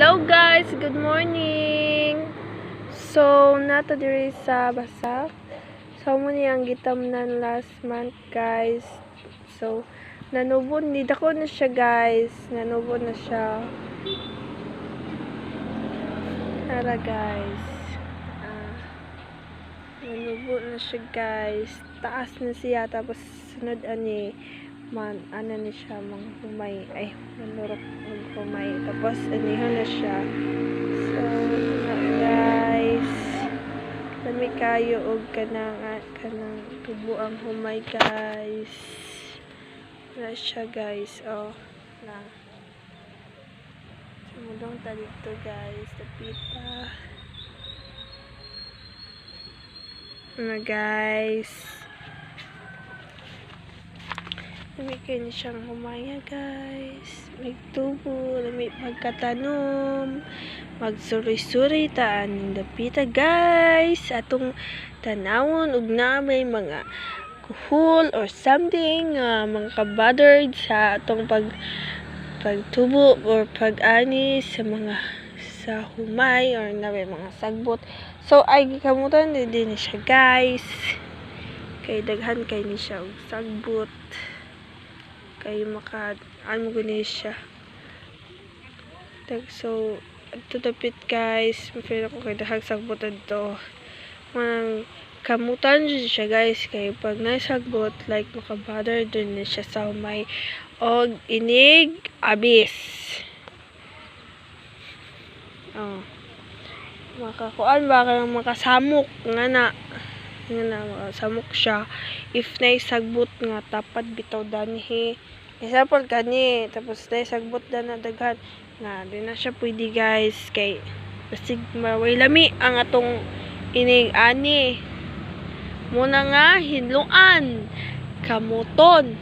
Hello guys, good morning. So, nato diri sa Basak. So, muna ang gitamnan last month guys. So, nanubon, ni dako na siya guys. Nanubon na siya. Tara guys. Nanubon na siya guys. Taas na siya. Tapos, sunod ani ano ni siya humay manurok humay tapos anihan na siya. So guys, lami kayo og kanang tubo ang humay guys. Wala siya guys. Na sumudong ta dito guys, tapita na guys. Lami kayo na siyang humaya guys. Magtubo, lami magkatanom, magsuri-suri taan ng dapita guys. Atong tanawon ug na may mga kuhol or something, mga kabothered sa atong pagtubo or pag-ani sa mga sa humay or na may mga sagbot. So ay gikamutan din siya guys. Kay daghan kay ni siya og sagbot. Kay ano gani siya. So tutapit guys, mafeel ako kay dahag sagbot adto. Mang kamutan siya guys kay pag nasagbot like makabother din ni siya sa humay og inig abis. Makakuan ba kang makasamok nga samok siya if naisagbot nga tapad bitaw danhi example kani tapos naisagbot na daghan nga di na siya pwede guys kay basig way lami ang atong inig ani muna nga hinluan kamuton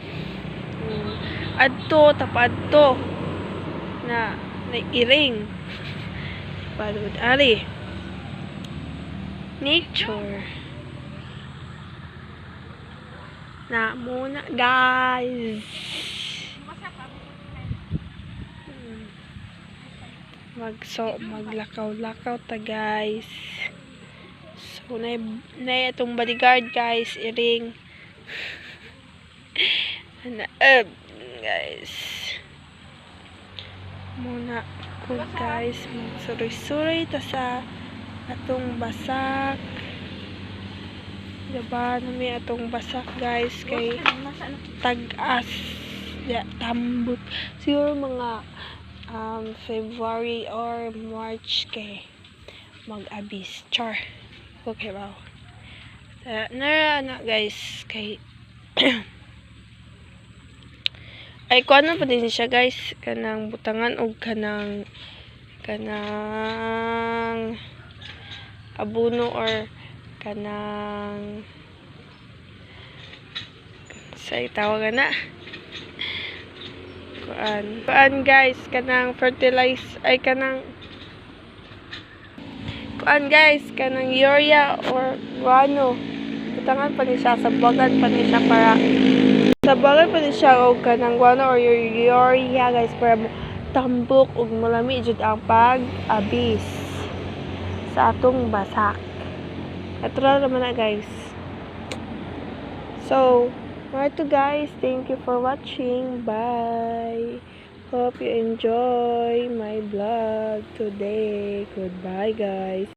adto tapadto na nairing padud ari nature na muna guys. Maglakaw-lakaw ta guys. So na itong bodyguard guys iring guys muna ko guys magsuri-suri ta sa atong Basak. Diba nami atong Basak guys kay tag-as tambot siguro mga February or March kay mag-abis char okay wow na guys kay ay kuan pa din siya guys kanang butangan og kanang abuno or kanang sa tawagan na kuan guys kanang fertilize ay kanang kuan guys kanang urea or guano butangan pa ni siya sabagan pa ni siya para sabagan pa ni siya og kanang guano or urea guys para tambok og malami jud ang pag-abis sa atong Basak. Ito naman na guys. So, to guys, thank you for watching. Bye. Hope you enjoy my vlog today. Goodbye guys.